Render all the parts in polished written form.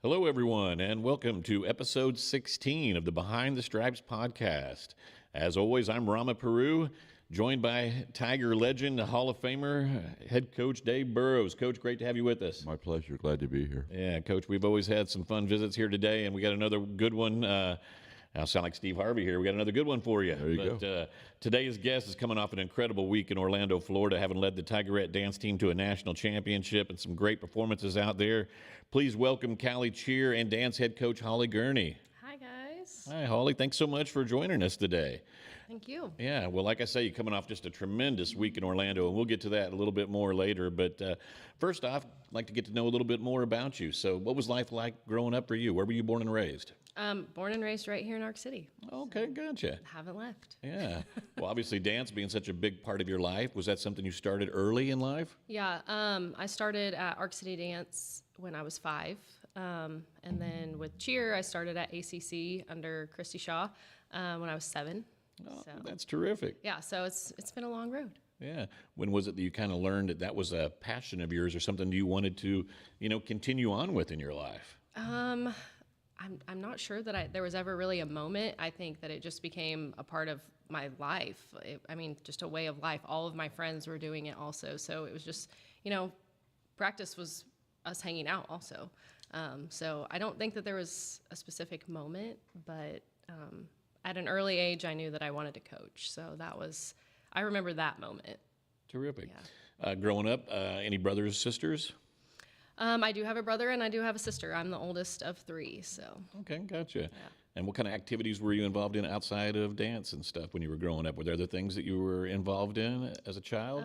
Hello, everyone, and welcome to episode 16 of the Behind the Stripes podcast. As always, I'm Rama, Peroo, joined by Tiger legend, Hall of Famer, head coach Dave Burrows. Coach, great to have you with us. My pleasure. Glad to be here. Yeah, Coach, we've always had some fun visits here today, and we got another good one. I sound like Steve Harvey here. We got another good one for you. There you go. Today's guest is coming off an incredible week in Orlando, Florida, having led the Tigerette dance team to a national championship and some great performances out there. Please welcome Cowley Cheer and Dance head coach Holli Gurnee. Hi, guys. Hi, Holly. Thanks so much for joining us today. Thank you. Yeah, well, like I say, you're coming off just a tremendous week in Orlando, and we'll get to that a little bit more later. But first off, I'd like to get to know a little bit more about you. So what was life like growing up for you? Where were you born and raised? Born and raised right here in Ark City. Okay, gotcha. Haven't left. Yeah. Well, obviously, dance being such a big part of your life, was that something you started early in life? Yeah, I started at Ark City Dance when I was 5. And then with cheer, I started at ACC under Christy Shaw when I was 7. Oh, So, that's terrific. yeah, so it's been a long road. Yeah. When was it that you kind of learned that that was a passion of yours or something you wanted to, continue on with in your life? I'm not sure that there was ever really a moment. I think that it just became a part of my life. Just a way of life. All of my friends were doing it also. So it was just, practice was us hanging out also. So I don't think that there was a specific moment, but at an early age, I knew that I wanted to coach. So I remember that moment. Terrific. Yeah. Growing up, any brothers, sisters? I do have a brother and I do have a sister. I'm the oldest of 3, so. Okay, gotcha. Yeah. And what kind of activities were you involved in outside of dance and stuff when you were growing up? Were there other things that you were involved in as a child?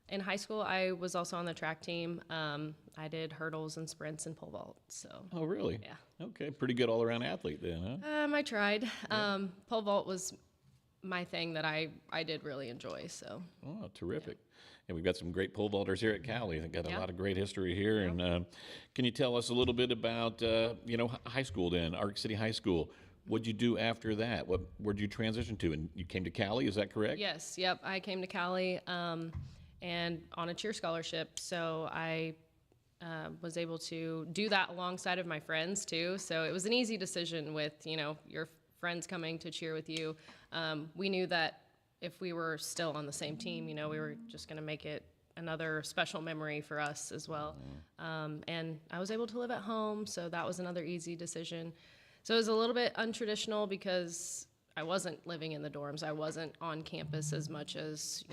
In high school, I was also on the track team. I did hurdles and sprints and pole vault, so. Oh, really? Yeah. Okay, pretty good all-around athlete then, huh? I tried. Pole vault was my thing that I did really enjoy, so. Oh, terrific. And we've got some great pole vaulters here at Cowley. They've got a Yeah. lot of great history here. Yeah. And can you tell us a little bit about, high school then, Ark City High School? What'd you do after that? Where'd you transition to? And you came to Cowley, is that correct? Yes, yep. I came to Cowley and on a cheer scholarship, so I was able to do that alongside of my friends too. So it was an easy decision with, your friends coming to cheer with you. We knew that if we were still on the same team, we were just going to make it another special memory for us as well. And I was able to live at home, so that was another easy decision. So it was a little bit untraditional because I wasn't living in the dorms. I wasn't on campus as much as,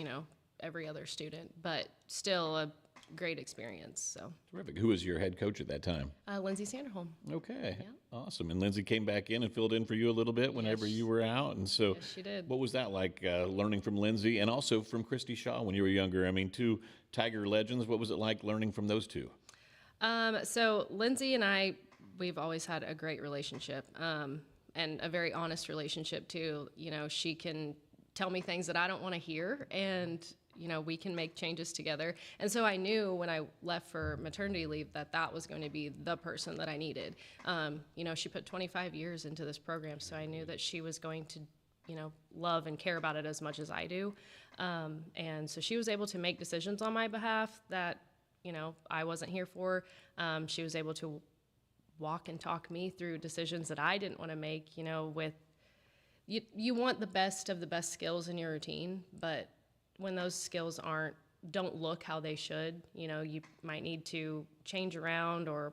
every other student, but still a great experience. So Terrific. Who was your head coach at that time? Lindsay Sanderholm. Okay. Yeah. Awesome. And Lindsay came back in and filled in for you a little bit whenever Yes. you were out. And so Yes, she did. What was that like learning from Lindsay and also from Christy Shaw when you were younger? I mean, 2 Tiger legends. What was it like learning from those 2? So Lindsay and I, we've always had a great relationship and a very honest relationship too. She can tell me things that I don't want to hear, and we can make changes together. And so I knew when I left for maternity leave that was going to be the person that I needed. She put 25 years into this program, so I knew that she was going to, love and care about it as much as I do. And so she was able to make decisions on my behalf that, I wasn't here for. She was able to walk and talk me through decisions that I didn't want to make, with you want the best of the best skills in your routine, but when those skills don't look how they should, you might need to change around or,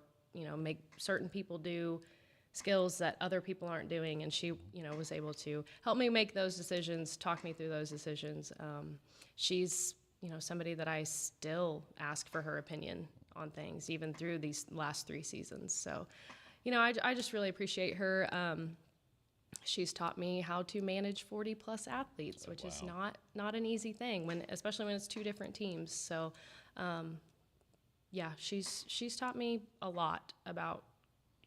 make certain people do skills that other people aren't doing. And she, was able to help me make those decisions, talk me through those decisions. She's, somebody that I still ask for her opinion on things, even through these last 3 seasons. So, I just really appreciate her. She's taught me how to manage 40-plus athletes, which is not an easy thing, especially when it's 2 different teams. So, she's taught me a lot about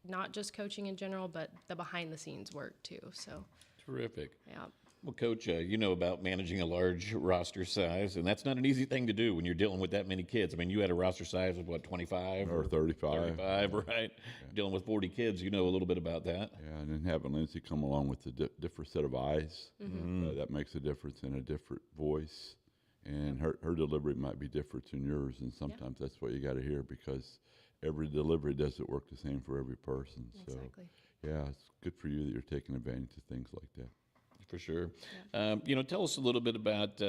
not just coaching in general, but the behind-the-scenes work too. So, Terrific. yeah. Well, Coach, you know about managing a large roster size, and that's not an easy thing to do when you're dealing with that many kids. I mean, you had a roster size of, 25? Or 35. 35, right? Yeah. Dealing with 40 kids, you know a little bit about that. Yeah, and then having Lindsay come along with a different set of eyes, that makes a difference in a different voice. And her delivery might be different than yours, and sometimes that's what you got to hear because every delivery doesn't work the same for every person. Exactly. So, yeah, it's good for you that you're taking advantage of things like that. For sure. Tell us a little bit about,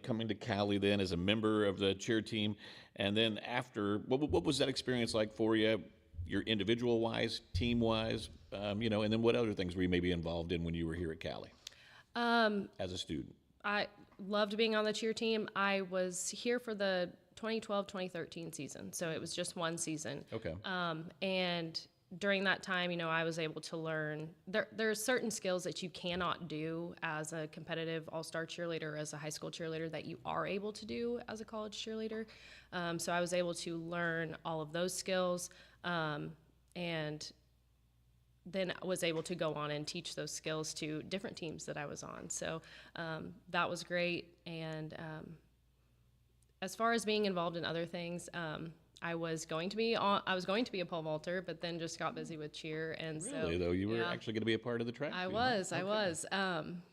coming to Cowley then as a member of the cheer team. And then after, what was that experience like for you, your individual-wise, team-wise, and then what other things were you maybe involved in when you were here at Cowley as a student? I loved being on the cheer team. I was here for the 2012-2013 season, so it was just one season. Okay. And during that time, I was able to learn there are certain skills that you cannot do as a competitive all-star cheerleader or as a high school cheerleader that you are able to do as a college cheerleader. So I was able to learn all of those skills, and then I was able to go on and teach those skills to different teams that I was on. So that was great. And as far as being involved in other things, I was going to be a pole vaulter, but then just got busy with cheer, and Really, though, you were actually going to be a part of the track I team, was, huh? I was.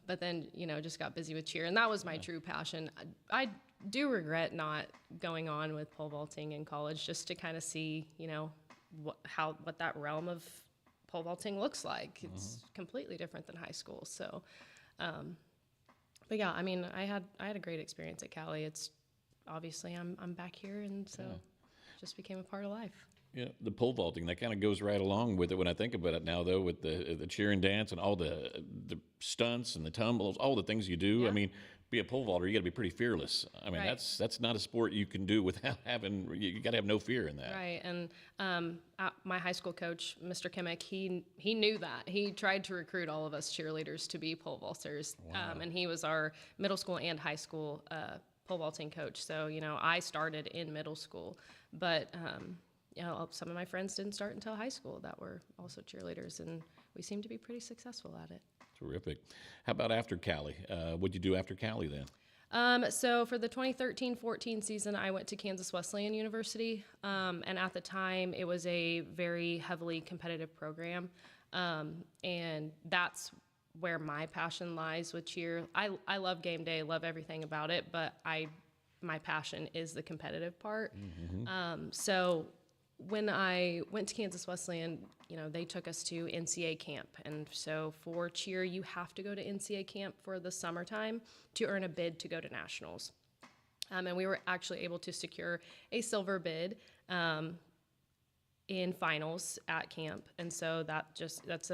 But then just got busy with cheer, and that was my true passion. I do regret not going on with pole vaulting in college, just to kind of see what that realm of pole vaulting looks like. It's completely different than high school. So, but yeah, I mean, I had a great experience at Cowley. It's obviously I'm back here, and so. Yeah. Just became a part of life. Yeah, the pole vaulting, that kind of goes right along with it when I think about it now, though, with the cheer and dance and all the stunts and the tumbles, all the things you do. Yeah. I mean, be a pole vaulter, you got to be pretty fearless. I mean, Right. that's not a sport you can do without having, you got to have no fear in that. Right, and my high school coach, Mr. Kimmick, he knew that. He tried to recruit all of us cheerleaders to be pole vaulters, and he was our middle school and high school pole vaulting coach. So, I started in middle school, but some of my friends didn't start until high school that were also cheerleaders, and we seemed to be pretty successful at it. Terrific. How about after Cowley? What'd you do after Cowley then? So for the 2013-14 season, I went to Kansas Wesleyan University, and at the time, it was a very heavily competitive program, and that's where my passion lies with cheer. I love game day, love everything about it, but my passion is the competitive part. So when I went to Kansas Wesleyan, they took us to NCAA camp. And so for cheer, you have to go to NCAA camp for the summertime to earn a bid to go to nationals. And we were actually able to secure a silver bid in finals at camp. And so that's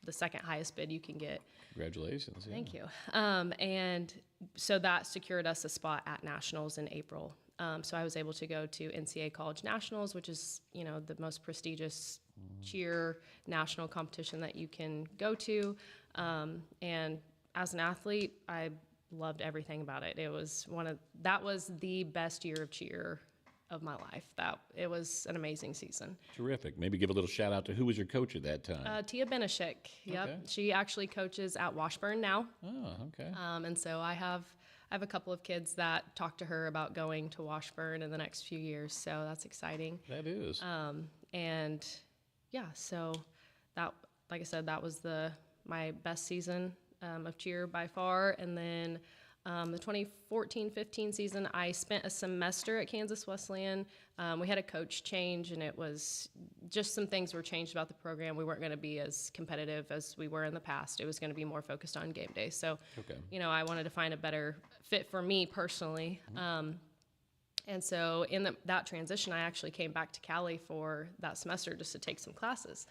the second highest bid you can get. Congratulations. Yeah. Thank you. And so that secured us a spot at nationals in April. So I was able to go to NCAA College Nationals, which is, the most prestigious cheer national competition that you can go to. And as an athlete, I loved everything about it. That was the best year of cheer of my life. It was an amazing season. Terrific. Maybe give a little shout out to who was your coach at that time? Tia Benishik. Yep. Okay. She actually coaches at Washburn now. Oh, okay. And so I have a couple of kids that talk to her about going to Washburn in the next few years. So that's exciting. That is. And yeah, so that, like I said, that was my best season of cheer by far. And then the 2014-15 season, I spent a semester at Kansas Wesleyan. We had a coach change, and it was just some things were changed about the program. We weren't going to be as competitive as we were in the past. It was going to be more focused on game day. So, okay. I wanted to find a better fit for me personally. And so in that transition, I actually came back to Cowley for that semester just to take some classes.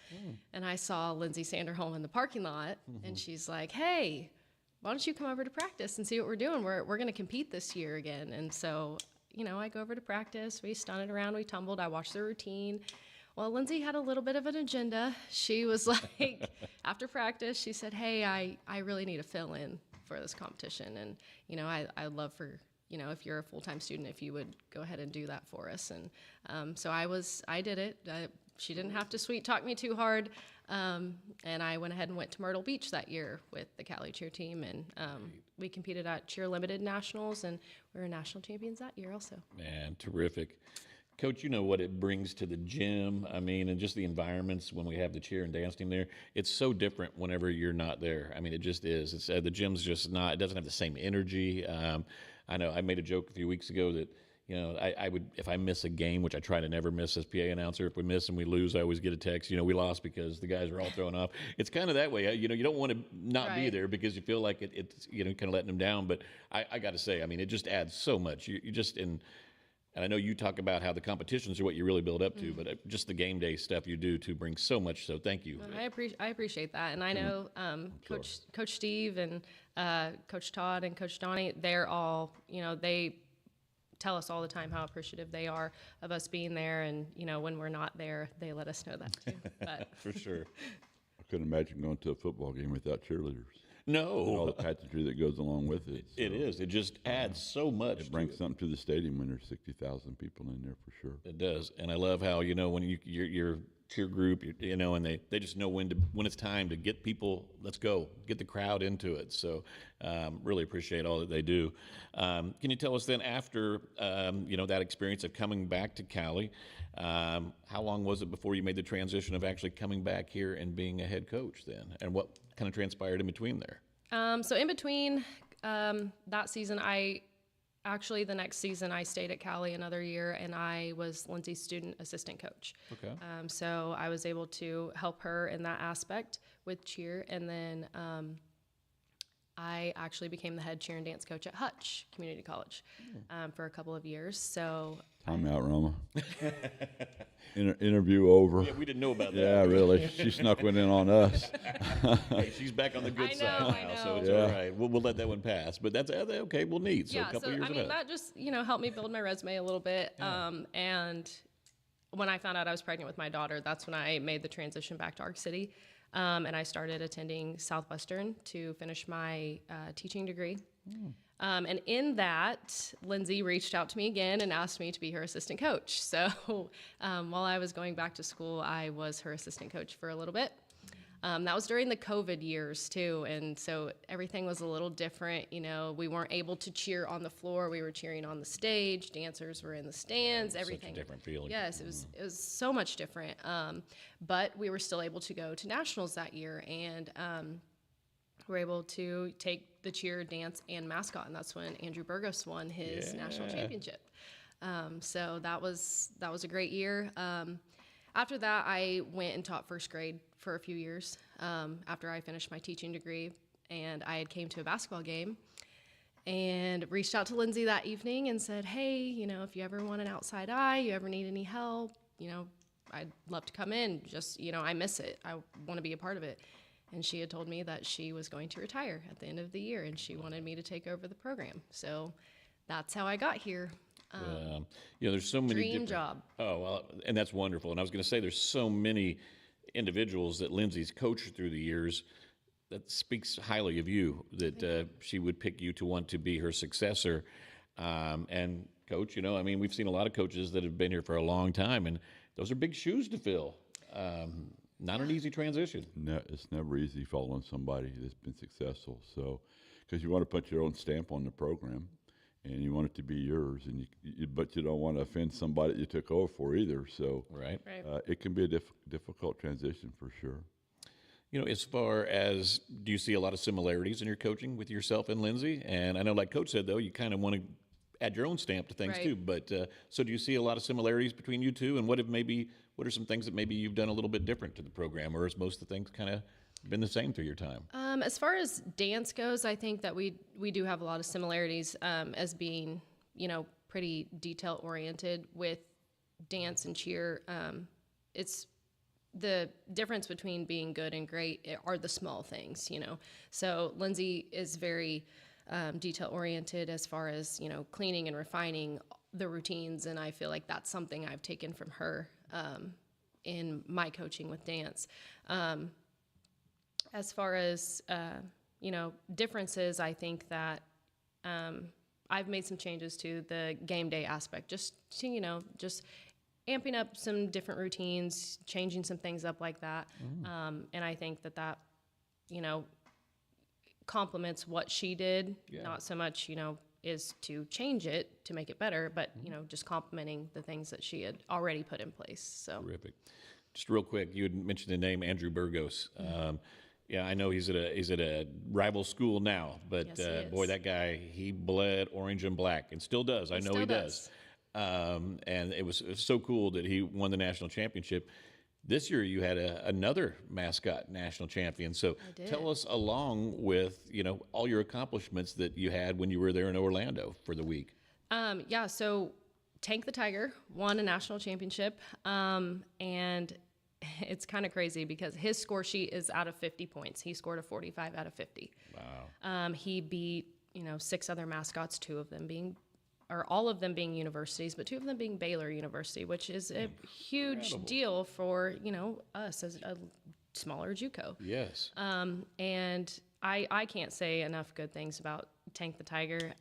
And I saw Lindsay Sanderholm in the parking lot, and she's like, "Hey, why don't you come over to practice and see what we're doing? We're going to compete this year again." And so, I go over to practice. We stunted around, we tumbled. I watched the routine. Well, Lindsay had a little bit of an agenda. She was like, after practice, she said, "Hey, I really need a fill-in for this competition. And, I'd love for, if you're a full-time student, if you would go ahead and do that for us." And so I did it. She didn't have to sweet talk me too hard. And I went ahead and went to Myrtle Beach that year with the Cowley cheer team, and we competed at Cheer Limited Nationals, and we were national champions that year also. Man, terrific. Coach, you know what it brings to the gym. I mean, and just the environments when we have the cheer and dance team there. It's so different whenever you're not there. I mean, it just is. The gym's just not, it doesn't have the same energy. I know I made a joke a few weeks ago that, I would, if I miss a game, which I try to never miss as PA announcer, if we miss and we lose, I always get a text, we lost because the guys are all thrown off. It's kind of that way. You don't want to not be Right. there because you feel like it's, kind of letting them down. But I got to say, I mean, it just adds so much. You just, and I know you talk about how the competitions are what you really build up to, but just the game day stuff you do to bring so much. So thank you. I appreciate that, and I know Coach Steve and Coach Todd and Coach Donnie. They're all they tell us all the time how appreciative they are of us being there, and when we're not there, they let us know that too. But For sure. I couldn't imagine going to a football game without cheerleaders. No. And all the pageantry that goes along with it. So It is. It just adds so much. It brings something to the stadium when there's 60,000 people in there for sure. It does, and I love how when your cheer group, and they just know when it's time to get people. Let's go, get the crowd into it. So, really appreciate all that they do. Can you tell us then after that experience of coming back to Cowley, how long was it before you made the transition of actually coming back here and being a head coach then, and what kind of transpired in between there? So in between that season, the next season I stayed at Cowley another year, and I was Lindsay's student assistant coach. Okay. So I was able to help her in that aspect with cheer, and then I actually became the head cheer and dance coach at Hutch Community College for a couple of years. So Time out, Rama. Interview over. Yeah, we didn't know about that. Yeah, really. She snuck one in on us. Hey, she's back on the good I side know, now, so I it's know. all right. We'll let that one pass. But that's okay. We'll need so a couple years I mean ahead. that just helped me build my resume a little bit. And when I found out I was pregnant with my daughter, that's when I made the transition back to Arc City, and I started attending Southwestern to finish my teaching degree. And in that, Lindsay reached out to me again and asked me to be her assistant coach. So while I was going back to school, I was her assistant coach for a little bit. That was during the COVID years too, and so everything was a little different. We weren't able to cheer on the floor; we were cheering on the stage. Dancers were in the stands. Everything. Such a different feeling. Yes, it was so much different. But we were still able to go to nationals that year, and we were able to take the cheer, dance, and mascot, and that's when Andrew Burgos won his national championship. So that was a great year. After that, I went and taught first grade for a few years after I finished my teaching degree, and I had came to a basketball game and reached out to Lindsay that evening and said, hey, if you ever want an outside eye, you ever need any help, I'd love to come in. Just, I miss it. I want to be a part of it. And she had told me that she was going to retire at the end of the year, and she wanted me to take over the program. So that's how I got here. There's so many Dream different, job. Oh, well, and that's wonderful. And I was going to say, there's so many individuals that Lindsay's coached through the years that speaks highly of you, that she would pick you to want to be her successor. And coach, we've seen a lot of coaches that have been here for a long time, and those are big shoes to fill. Not an easy transition. No, it's never easy following somebody that's been successful. So, because you want to put your own stamp on the program, and you want it to be yours, and but you don't want to offend somebody that you took over for either. So, Right. it can be a difficult transition for sure. As far as, do you see a lot of similarities in your coaching with yourself and Lindsay? And I know, like Coach said, though, you kind of want to add your own stamp to things Right. too. But so do you see a lot of similarities between you two? And what are some things that maybe you've done a little bit different to the program, or has most of the things kind of been the same through your time? As far as dance goes, I think that we do have a lot of similarities as being, pretty detail oriented with dance and cheer. It's the difference between being good and great are the small things, So Lindsay is very detail oriented as far as, cleaning and refining the routines. And I feel like that's something I've taken from her in my coaching with dance. As far as, differences, I think that I've made some changes to the game day aspect, just to, just amping up some different routines, changing some things up like that. And I think that, complements what she did, not so much, is to change it to make it better, but, just complementing the things that she had already put in place. So Terrific. Just real quick, you had mentioned the name Andrew Burgos. Yeah, I know he's at a rival school now, but Yes, he is. boy, that guy, he bled orange and black and still does. I know still he does. and it was so cool that he won the national championship. This year you had another mascot national champion. So tell us, along with all your accomplishments that you had when you were there in Orlando for the week. Yeah, so Tank the Tiger won a national championship, and it's kind of crazy because his score sheet is out of 50 points. He scored a 45 out of 50. Wow. He beat 6 other mascots, all of them being universities, but 2 of them being Baylor University, which is a huge deal for us as a smaller JUCO. Yes. And I can't say enough good things about Tank the Tiger.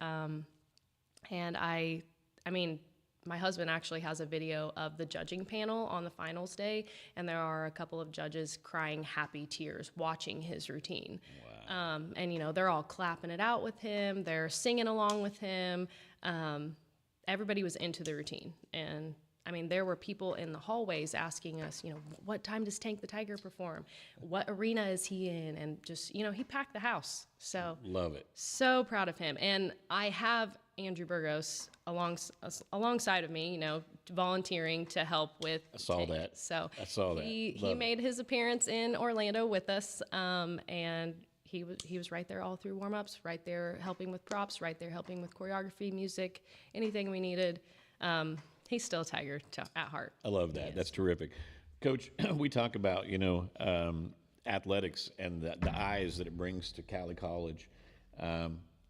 And I mean, my husband actually has a video of the judging panel on the finals day, and there are a couple of judges crying happy tears watching his routine. Wow. And they're all clapping it out with him. They're singing along with him. Everybody was into the routine. And I mean, there were people in the hallways asking us, what time does Tank the Tiger perform? What arena is he in? And just, he packed the house. So love it. So proud of him. And I have Andrew Burgos alongside of me, volunteering to help with. I saw Tank. that. So I saw that. He made his appearance in Orlando with us, and he was right there all through warm-ups, right there helping with props, right there helping with choreography, music, anything we needed. He's still a Tiger at heart. I love that. That's terrific. Coach, we talk about, athletics and the eyes that it brings to Cowley College.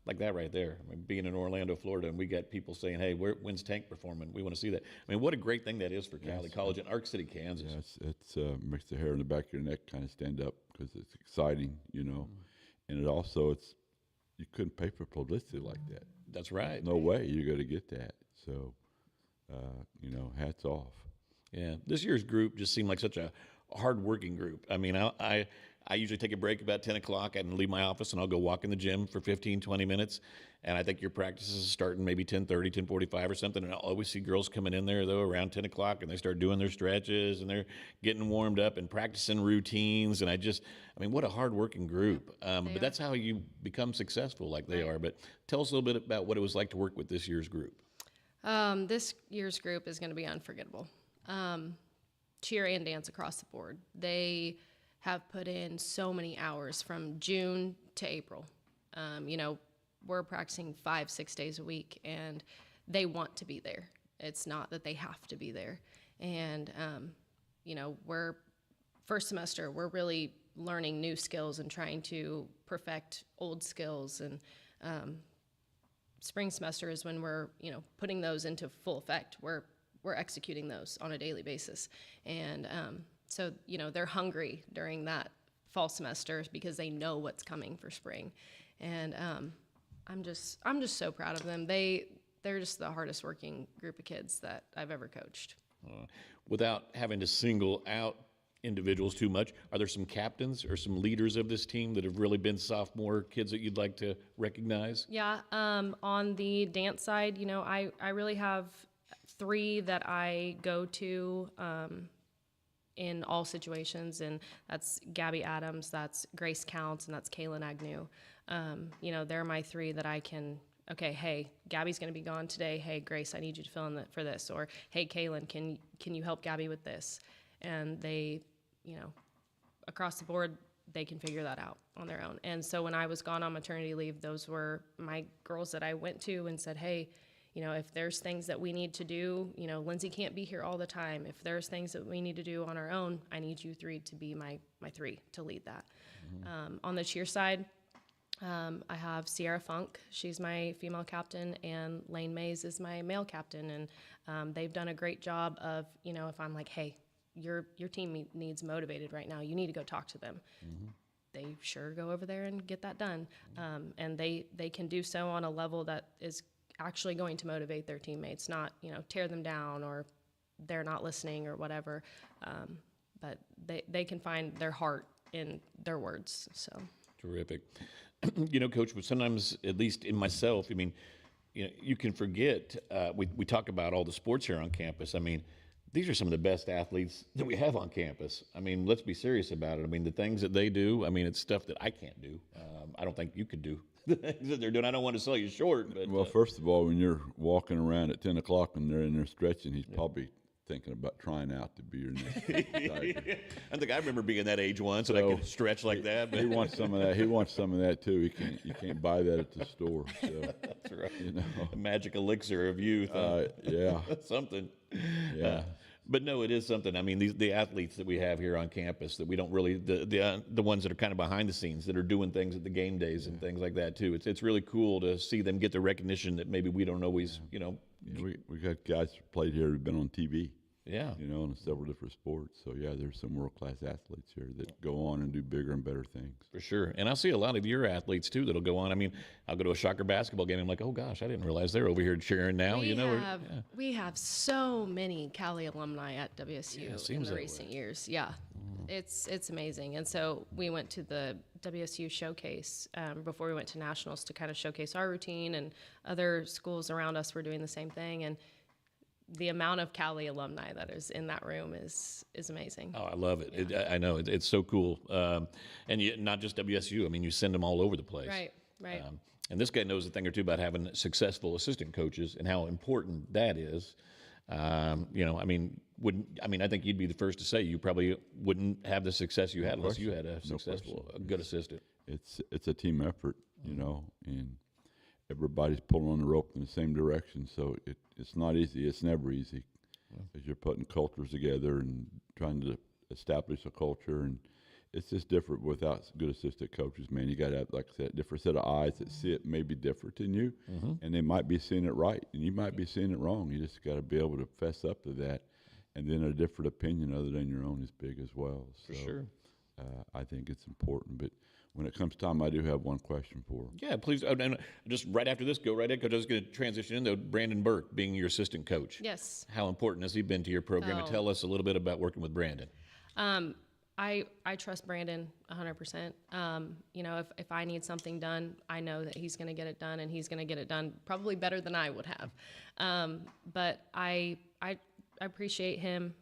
Like that right there. I mean, being in Orlando, Florida, and we got people saying, hey, when's Tank performing? We want to see that. I mean, what a great thing that is for Cowley College in Ark City, Kansas. Yeah, it's makes the hair on the back of your neck kind of stand up because it's exciting, And it also, you couldn't pay for publicity like that. That's right. No way you're going to get that. So, hats off. Yeah, this year's group just seemed like such a hard-working group. I mean, I usually take a break about 10 o'clock and leave my office, and I'll go walk in the gym for 15, 20 minutes. And I think your practices starting maybe 10:30, 10:45 or something. And I'll always see girls coming in there, though, around 10 o'clock, and they start doing their stretches, and they're getting warmed up and practicing routines. And I mean, what a hard-working group. But that's how you become successful like they are. But tell us a little bit about what it was like to work with this year's group. This year's group is going to be unforgettable. Cheer and dance across the board. They have put in so many hours from June to April. We're practicing 5-6 days a week, and they want to be there. It's not that they have to be there. And, we're first semester, we're really learning new skills and trying to perfect old skills. And spring semester is when we're, putting those into full effect. We're executing those on a daily basis. And so, they're hungry during that fall semester because they know what's coming for spring. And I'm just so proud of them. They're just the hardest working group of kids that I've ever coached. Without having to single out individuals too much, are there some captains or some leaders of this team that have really been sophomore kids that you'd like to recognize? Yeah, on the dance side, I really have 3 that I go to in all situations, and that's Gabby Adams, that's Grace Counts, and that's Kaylin Agnew. They're my 3 that I can, okay, hey, Gabby's going to be gone today. Hey, Grace, I need you to fill in for this. Or, hey, Kaylin, can you help Gabby with this? And they, across the board, they can figure that out on their own. And so when I was gone on maternity leave, those were my girls that I went to and said, hey, if there's things that we need to do, Lindsay can't be here all the time. If there's things that we need to do on our own, I need you 3 to be my 3 to lead that. Mm-hmm. On the cheer side, I have Sierra Funk. She's my female captain, and Lane Mays is my male captain. And they've done a great job of, if I'm like, hey, your team needs motivated right now, you need to go talk to them. Mm-hmm. They sure go over there and get that done. And they can do so on a level that is actually going to motivate their teammates, not, tear them down or they're not listening or whatever. But they can find their heart in their words. So terrific. Coach, but sometimes, at least in myself, I mean, you can forget, we talk about all the sports here on campus. I mean, these are some of the best athletes that we have on campus. I mean, let's be serious about it. I mean, the things that they do, I mean, it's stuff that I can't do. I don't think you could do the things that they're doing. I don't want to sell you short, but Well, first of all, when you're walking around at 10 o'clock and they're in there stretching, he's probably thinking about trying out to be your next Tiger. I think I remember being that age once, and I could stretch like that. But He wants some of that. He wants some of that too. You can't buy that at the store. So, that's right. you know, The magic elixir of youth. yeah, Something. yeah. But no, it is something. I mean, the athletes that we have here on campus that we don't really the ones that are kind of behind the scenes that are doing things at the game days and things like that too. It's really cool to see them get the recognition that maybe we don't always, you know. Yeah, we got guys who played here who've been on TV. Yeah. You know, in several different sports. So yeah, there's some world-class athletes here that go on and do bigger and better things. For sure. And I see a lot of your athletes too that'll go on. I mean, I'll go to a soccer basketball game and I'm like, oh gosh, I didn't realize they're over here cheering now. We have so many Cowley alumni at WSU in the recent years. Yeah, it's amazing. And so we went to the WSU showcase before we went to nationals to kind of showcase our routine, and other schools around us were doing the same thing. And the amount of Cowley alumni that is in that room is amazing. Oh, I love it. I know it's so cool. And not just WSU. I mean, you send them all over the place. Right. And this guy knows a thing or two about having successful assistant coaches and how important that is. You know, I mean, I think you'd be the first to say you probably wouldn't have the success you had unless you had a good assistant. It's a team effort, you know, and everybody's pulling on the rope in the same direction. So it's not easy. It's never easy because you're putting cultures together and trying to establish a culture. And it's just different without good assistant coaches, man. You got to have, like I said, a different set of eyes that see it maybe different than you. And they might be seeing it right and you might be seeing it wrong. You just got to be able to fess up to that. And then a different opinion other than your own is big as well. For sure. I think it's important. But when it comes time, I do have one question for him. Yeah, please. And just right after this, go right in, because I was going to transition into Brandon Burke being your assistant coach. Yes. How important has he been to your program? And tell us a little bit about working with Brandon. I trust Brandon 100%. You know, if I need something done, I know that he's going to get it done, and he's going to get it done probably better than I would have. But I appreciate him.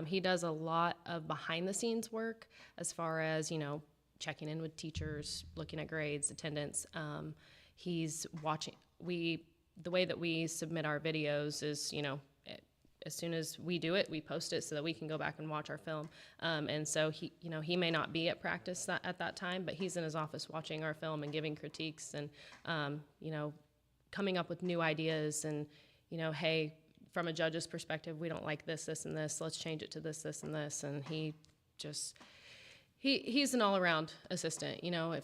He does a lot of behind-the-scenes work as far as, you know, checking in with teachers, looking at grades, attendance. He's watching. The way that we submit our videos is, you know, as soon as we do it, we post it so that we can go back and watch our film. And so he may not be at practice at that time, but he's in his office watching our film and giving critiques and, you know, coming up with new ideas and, you know, hey, from a judge's perspective, we don't like this, this, and this. Let's change it to this, this, and this. And he's an all-around assistant. You know,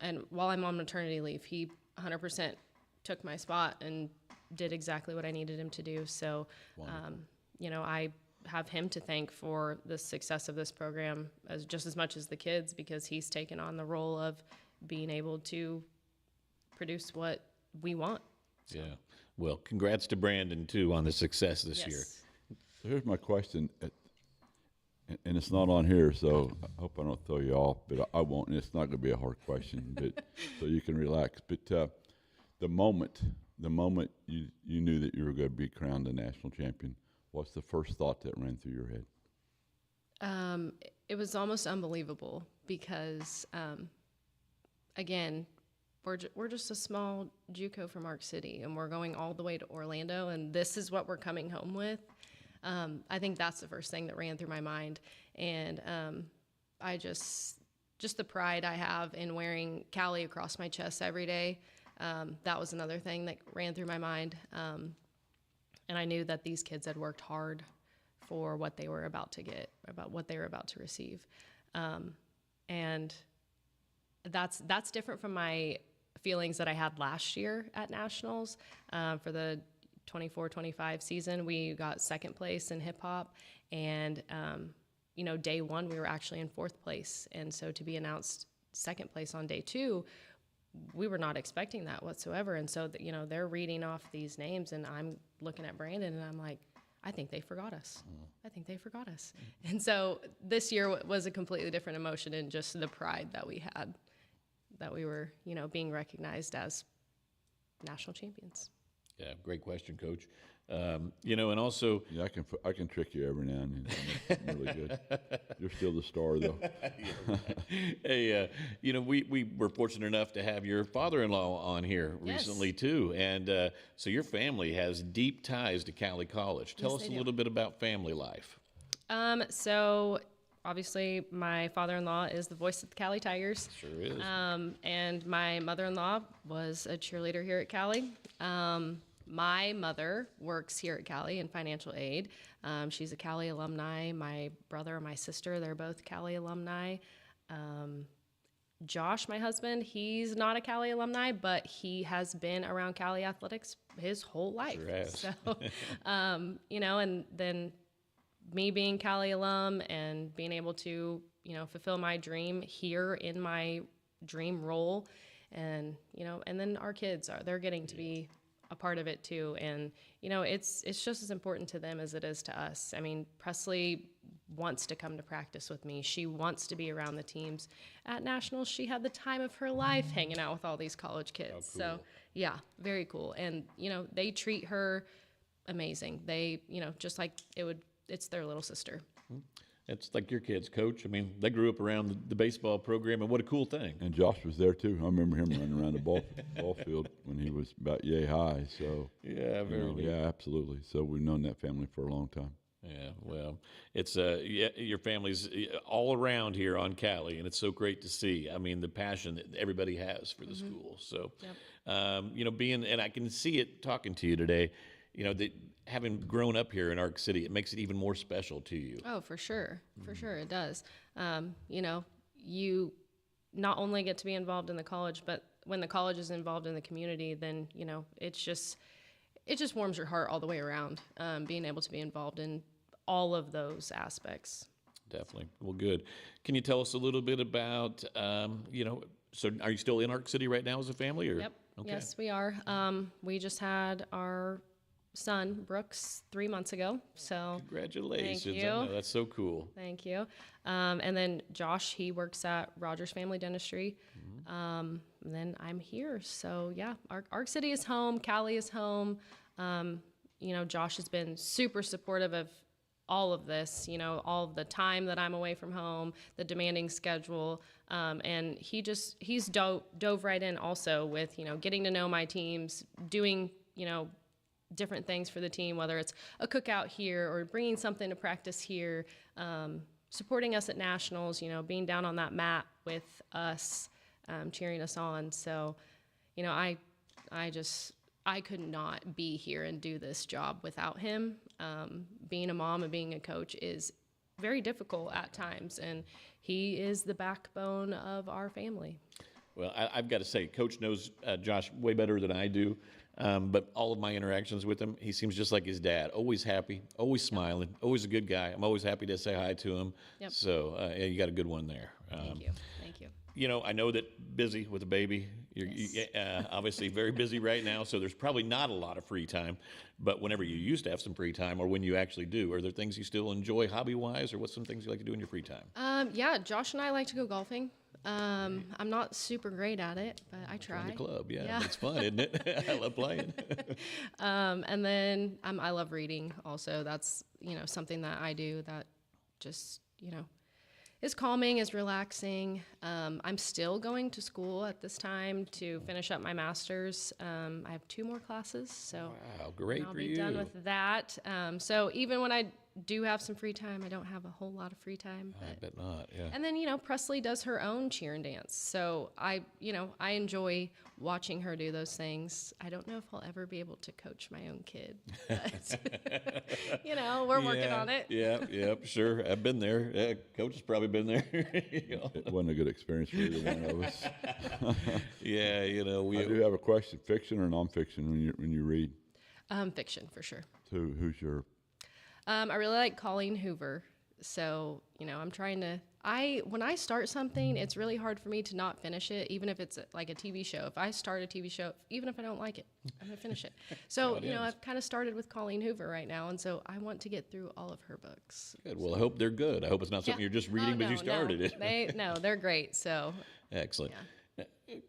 and while I'm on maternity leave, he 100% took my spot and did exactly what I needed him to do. So, you know, I have him to thank for the success of this program just as much as the kids, because he's taken on the role of being able to produce what we want. So. Yeah. Well, congrats to Brandon, too, on the success this year. So here's my question, and it's not on here, so I hope I don't throw you off, but I won't, and it's not going to be a hard question, but so you can relax. But the moment you knew that you were going to be crowned a national champion, what's the first thought that ran through your head? It was almost unbelievable because, again, we're just a small JUCO from Ark City, and we're going all the way to Orlando, and this is what we're coming home with. I think that's the first thing that ran through my mind, and I just the pride I have in wearing Cowley across my chest every day. That was another thing that ran through my mind, and I knew that these kids had worked hard for what they were about to get, about what they were about to receive, and that's different from my feelings that I had last year at nationals. For the 24-25 season, we got second place in hip hop, and you know, day one we were actually in fourth place, and so to be announced second place on day two, we were not expecting that whatsoever. And so you know, they're reading off these names, and I'm looking at Brandon, and I'm like, I think they forgot us. I think they forgot us. And so this year was a completely different emotion, and just the pride that we had, that we were, you know, being recognized as national champions. Yeah, great question, Coach. And also, Yeah, I can trick you every now and then. I'm really good. You're still the star, though. hey, we were fortunate enough to have your father-in-law on here Yes. recently too, and so your family has deep ties to Cowley College. Tell us they a do. little bit about family life. So obviously my father-in-law is the voice of the Cowley Tigers. Sure is. And my mother-in-law was a cheerleader here at Cowley. My mother works here at Cowley in financial aid. She's a Cowley alumni. My brother and my sister, they're both Cowley alumni. Josh, my husband, he's not a Cowley alumni, but he has been around Cowley athletics his whole life. Sure has. So, and then me being Cowley alum and being able to, fulfill my dream here in my dream role. And, and then our kids they're getting to be a part of it too. And, it's just as important to them as it is to us. I mean, Presley wants to come to practice with me. She wants to be around the teams. At Nationals, she had the time of her life hanging out with all these college kids. Cool. So, yeah, very cool. And, they treat her amazing. They, just like it's their little sister. It's like your kids, Coach. I mean, they grew up around the baseball program, and what a cool thing. And Josh was there, too. I remember him running around the ball field when he was about yay high. So Yeah, very neat. yeah, absolutely. So we've known that family for a long time. Yeah, well, it's your family's all around here on Cowley, and it's so great to see. I mean, the passion that everybody has for the school. So, and I can see it talking to you today. That having grown up here in Ark City, it makes it even more special to you. Oh, for sure. For sure it does. You not only get to be involved in the college, but when the college is involved in the community, then, it just warms your heart all the way around, being able to be involved in all of those aspects. Definitely. Well, good. Can you tell us a little bit about, so are you still in Ark City right now as a family? Or? Yep. Okay. Yes, we are. We just had our son, Brooks, 3 months ago. So Congratulations. Thank I you. know, that's so cool. Thank you. And then Josh, he works at Rogers Family Dentistry. And then I'm here. So yeah, Ark City is home. Cowley is home. Josh has been super supportive of all of this, all of the time that I'm away from home, the demanding schedule. And he's dove right in also with, getting to know my teams, doing, different things for the team, whether it's a cookout here or bringing something to practice here, supporting us at Nationals, being down on that mat with us, cheering us on. So, I could not be here and do this job without him. Being a mom and being a coach is very difficult at times, and he is the backbone of our family. Well, I've got to say, Coach knows Josh way better than I do. But all of my interactions with him, he seems just like his dad. Always happy, always smiling, always a good guy. I'm always happy to say hi to him. Yep. So you got a good one there. Thank you. Thank you. I know that busy with a baby. You're obviously very busy right now, so there's probably not a lot of free time. But whenever you used to have some free time, or when you actually do, are there things you still enjoy hobby-wise, or what's some things you like to do in your free time? Yeah, Josh and I like to go golfing. I'm not super great at it, but I try. Join the club, yeah. It's fun, isn't it? I love playing. And then I love reading also. That's, something that I do that just, is calming, is relaxing. I'm still going to school at this time to finish up my master's. I have 2 more classes, so Wow, great I'll for be you. done with that. So even when I do have some free time, I don't have a whole lot of free time. I bet not, yeah. And then, Presley does her own cheer and dance. So I enjoy watching her do those things. I don't know if I'll ever be able to coach my own kid, but, we're working on it. Yeah, sure. I've been there. Yeah, Coach has probably been there. It wasn't a good experience for either one of us. Yeah, I do have a question: fiction or nonfiction when you read? Fiction, for sure. So who's your? I really like Colleen Hoover. So, I'm trying to, when I start something, it's really hard for me to not finish it, even if it's like a TV show. If I start a TV show, even if I don't like it, I'm going to finish it. So, I've kind of started with Colleen Hoover right now, and so I want to get through all of her books. Good. Well, I hope they're good. I hope it's not something you're just reading because you started it. No, they're great. So, Excellent.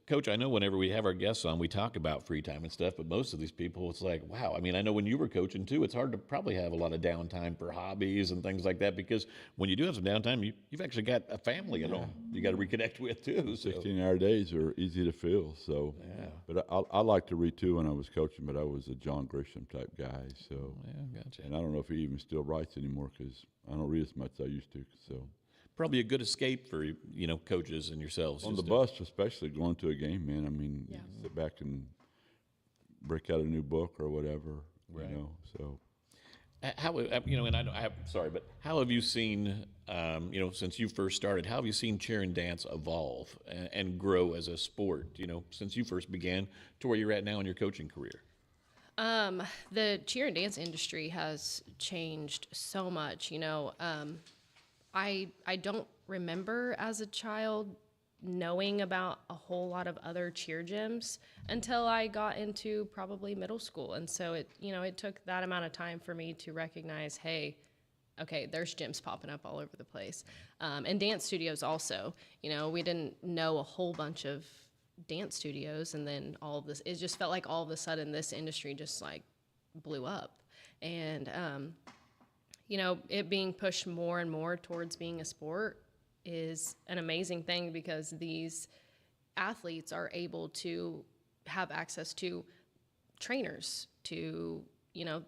Coach, I know whenever we have our guests on, we talk about free time and stuff, but most of these people, it's like, wow. I mean, I know when you were coaching too, it's hard to probably have a lot of downtime for hobbies and things like that, because when you do have some downtime, you've actually got a family at home you got to reconnect with too. So. 16-hour days are easy to fill. So, Yeah. But I like to read too when I was coaching, but I was a John Grisham type guy. So, Yeah, gotcha. and I don't know if he even still writes anymore because I don't read as much as I used to. So. Probably a good escape for, coaches and yourselves. On the just to- bus, especially going to a game, man. I mean, Yeah. you sit back and break out a new book or whatever, Right. So How, and sorry, but how have you seen, since you first started, how have you seen cheer and dance evolve and grow as a sport, since you first began to where you're at now in your coaching career? The cheer and dance industry has changed so much. I don't remember as a child knowing about a whole lot of other cheer gyms until I got into probably middle school. And so it took that amount of time for me to recognize, hey, okay, there's gyms popping up all over the place. And dance studios also. We didn't know a whole bunch of dance studios, and then all of this, it just felt like all of a sudden this industry just like blew up. And it being pushed more and more towards being a sport is an amazing thing, because these athletes are able to have access to trainers, to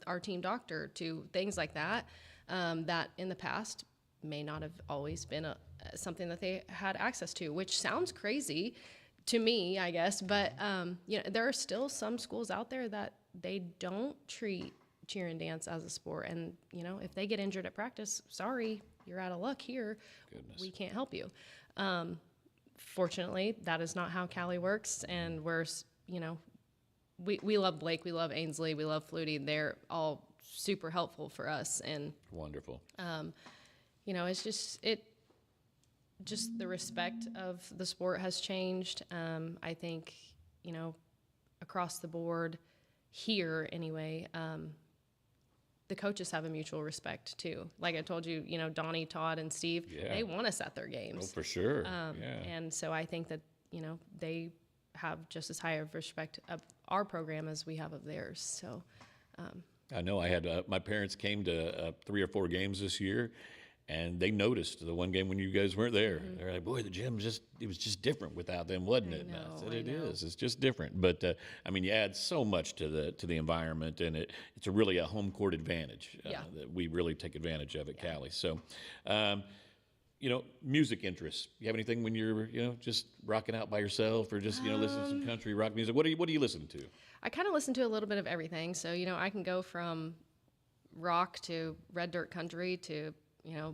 our team doctor, to things like that, that in the past may not have always been something that they had access to, which sounds crazy to me, I guess, but there are still some schools out there that they don't treat cheer and dance as a sport, and if they get injured at practice, sorry, you're out of luck here. Goodness. We can't help you. Fortunately, that is not how Cowley works, and we're we love Blake, we love Ainsley, we love Flutie. They're all super helpful for us, and Wonderful. it's just the respect of the sport has changed. I think across the board here anyway. The coaches have a mutual respect too. Like I told you, Donnie, Todd, and Steve, Yeah. they want us at their Oh, games. for sure. And so I think that, they have just as high of respect of our program as we have of theirs. So, I know I had my parents came to 3 or 4 games this year, and they noticed the one game when you guys weren't there. Mm-hmm. They're like, "Boy, it was just different without them, wasn't it?" And I said, I "It know. is. It's just different." But you add so much to the environment, and it's really a home court advantage Yeah. that we really take advantage of at Cowley. So. Music interests. You have anything when you're, just rocking out by yourself, or just, listening to some country rock music? What do you listen to? I kind of listen to a little bit of everything. So, I can go from rock to red dirt country to,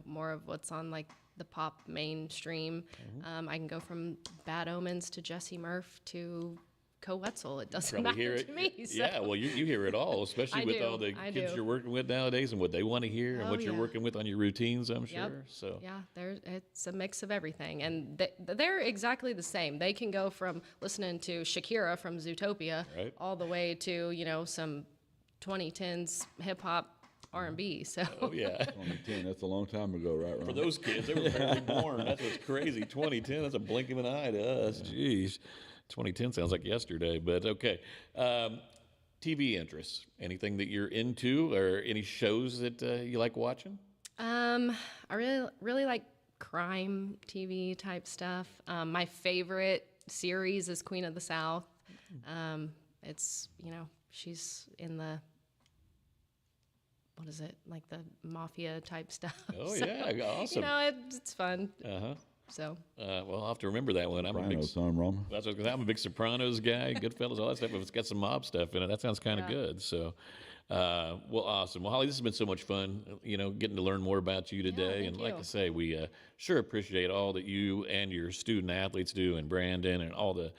more of what's on like the pop mainstream. I can go from Bad Omens to Jesse Murph to Co Wetzel. It doesn't Probably hear matter it. to me. So. Yeah, well, you hear it all, especially I with do, all the I kids do. you're working with nowadays and what they want to hear and Oh, what you're yeah. working with on your routines, I'm Yep. sure. So Yeah, it's a mix of everything, and they're exactly the same. They can go from listening to Shakira from Zootopia Right. all the way to some 2010s hip hop R&B. So oh yeah. 2010, that's a long time ago, right, Ron? For those kids, they were barely born. That's what's crazy. 2010, that's a blink of an eye to us. Jeez. 2010 sounds like yesterday, but okay. TV interests. Anything that you're into, or any shows that you like watching? I really like crime TV type stuff. My favorite series is Queen of the South. It's she's in the, what is it, like the mafia type stuff. Oh, So, yeah, awesome. It's fun. Uh-huh. So Well, I'll have to remember that one. I'm a big Sopranos, son, Rama. That's what, 'cause I'm a big Sopranos guy, Goodfellas, all that stuff. If it's got some mob stuff in it, that sounds kind of Yeah. good. So, well, awesome. Well, Holly, this has been so much fun, getting to learn more about you today. thank And like you. I say, we sure appreciate all that you and your student athletes do, and Brandon, and all the,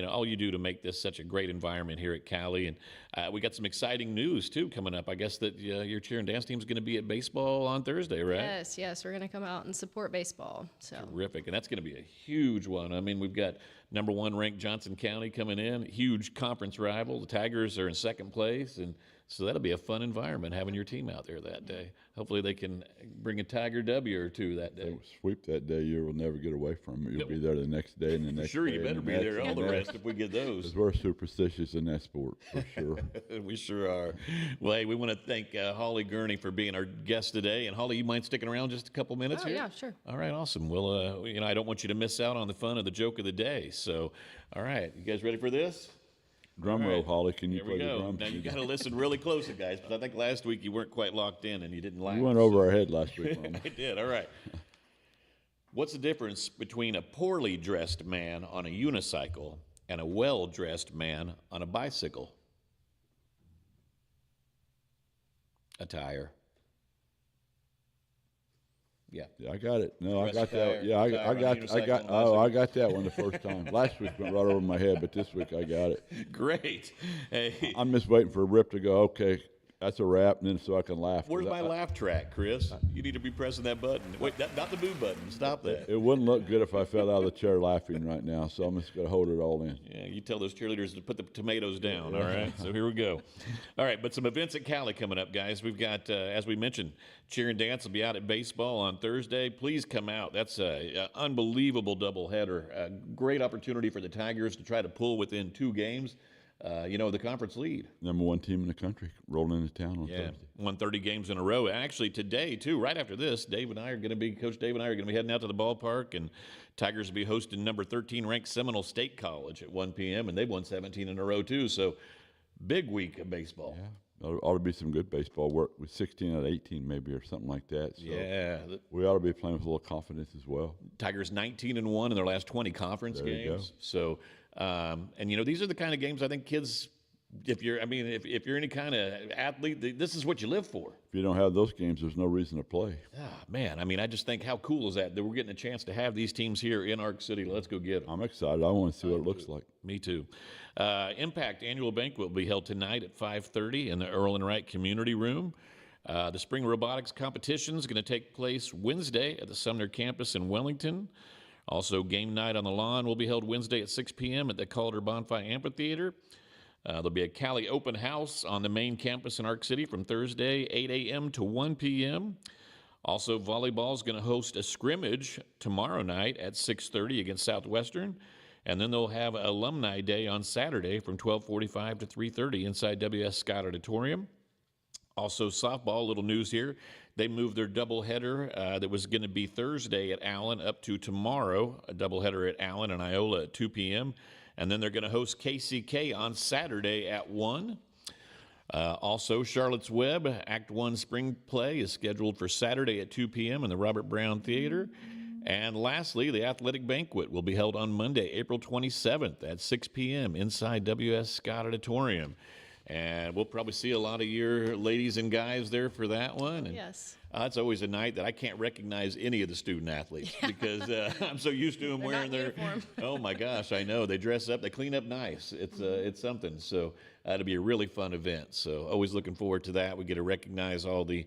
all you do to make this such a great environment here at Cowley. And we got some exciting news, too, coming up. I guess that your cheer and dance team is going to be at baseball on Thursday, right? yes, we're gonna come out and support baseball. So Terrific, and that's going to be a huge one. I mean, we've got #1 ranked Johnson County coming in, huge conference rival. The Tigers are in second place, and So that'll be a fun environment having your team out there that day. Hopefully they can bring a Tiger W or two that day. Sweep that day, you will never get away from it. You'll be there the next day and the next Sure, day. you better be there all the rest if we get those. Because we're superstitious in that sport, for sure. We sure are. Well, hey, we want to thank Holli Gurnee for being our guest today. And Holli, you mind sticking around just a couple minutes here? Yeah, sure. All right, awesome. Well, I don't want you to miss out on the fun of the joke of the day. So, all right, you guys ready for this? Drum roll, Holly. Can you Here we play the go. drums? Now you got to listen really closely, guys, because I think last week you weren't quite locked in and you didn't laugh. You went over our head last week, Rama. I did. All right. What's the difference between a poorly dressed man on a unicycle and a well-dressed man on a bicycle? Attire. Yeah. I got it. No, I Dress got attire, that. Yeah, I attire on a got. unicycle and a Oh, I bicycle. got that one the first time. Last week went right over my head, but this week I got it. Great. Hey, I'm just waiting for Rip to go. Okay, that's a wrap, and then so I can laugh. where's my laugh track, Chris? You need to be pressing that button. Wait, not the boo button. Stop that. It wouldn't look good if I fell out of the chair laughing right now, so I'm just gonna hold it all in. Yeah, you tell those cheerleaders to put the tomatoes down, all right? So here we go. All right, but some events at Cowley coming up, guys. We've got, as we mentioned, Cheer and Dance will be out at baseball on Thursday. Please come out. That's an unbelievable doubleheader. A great opportunity for the Tigers to try to pull within 2 games, the conference lead. Number 1 team in the country rolling into town on Yeah, Thursday. won 30 games in a row. Actually, today, too, right after this, Coach Dave and I are going to be heading out to the ballpark, and Tigers will be hosting number 13 ranked Seminole State College at 1 p.m., and they've won 17 in a row, too. So, big week of baseball. Yeah, ought to be some good baseball work with 16 out of 18 maybe or something like that. So Yeah, we ought to be playing with a little confidence as well. Tigers 19-1 in their last 20 conference There you games. So, these are the kind of games I think kids, if you're any kind of athlete, this is what you live for. If you don't have those games, there's no reason to play. Ah, man, I just think how cool is that we're getting a chance to have these teams here in Ark City. Let's go get them. I'm excited. I want to see what it looks like. Me too. Impact Annual Banquet will be held tonight at 5:30 in the Earl and Wright Community Room. The Spring Robotics Competition is going to take place Wednesday at the Sumner campus in Wellington. Also, game night on the lawn will be held Wednesday at 6 p.m. at the Calder Bonfire Amphitheater. There'll be a Cowley open house on the main campus in Ark City from Thursday, 8 a.m. to 1 p.m. Also, volleyball is going to host a scrimmage tomorrow night at 6:30 against Southwestern. And then they'll have Alumni Day on Saturday from 12:45 to 3:30 inside W.S. Scott Auditorium. Also, softball, little news here. They moved their doubleheader that was going to be Thursday at Allen up to tomorrow, a doubleheader at Allen and Iola at 2 p.m. And then they're going to host KCK on Saturday at 1. Also, Charlotte's Web Act 1 Spring Play is scheduled for Saturday at 2 p.m. in the Robert Brown Theater. And lastly, the athletic banquet will be held on Monday, April 27th at 6 p.m. inside W.S. Scott Auditorium. And we'll probably see a lot of your ladies and guys there for that one. And, Yes. it's always a night that I can't recognize any of the student athletes because I'm so used to them They're wearing not in their. uniform. Oh my gosh, I know they dress up, they clean up nice. It's something. So it'll be a really fun event. So always looking forward to that. We get to recognize all the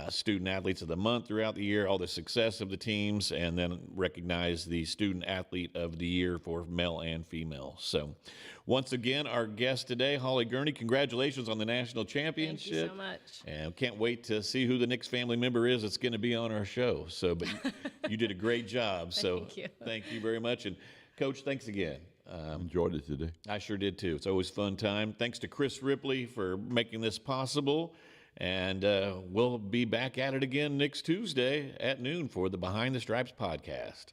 student athletes of the month throughout the year, all the success of the teams, and then recognize the student athlete of the year for male and female. So once again, our guest today, Holli Gurnee, congratulations on the national championship. Thank you so much. And can't wait to see who the next family member is that's going to be on our show. So, but you did a great job. So Thank you. thank you very much. And Coach, thanks again. Enjoyed it today. I sure did too. It's always a fun time. Thanks to Chris Ripley for making this possible. And we'll be back at it again next Tuesday at noon for the Behind the Stripes podcast.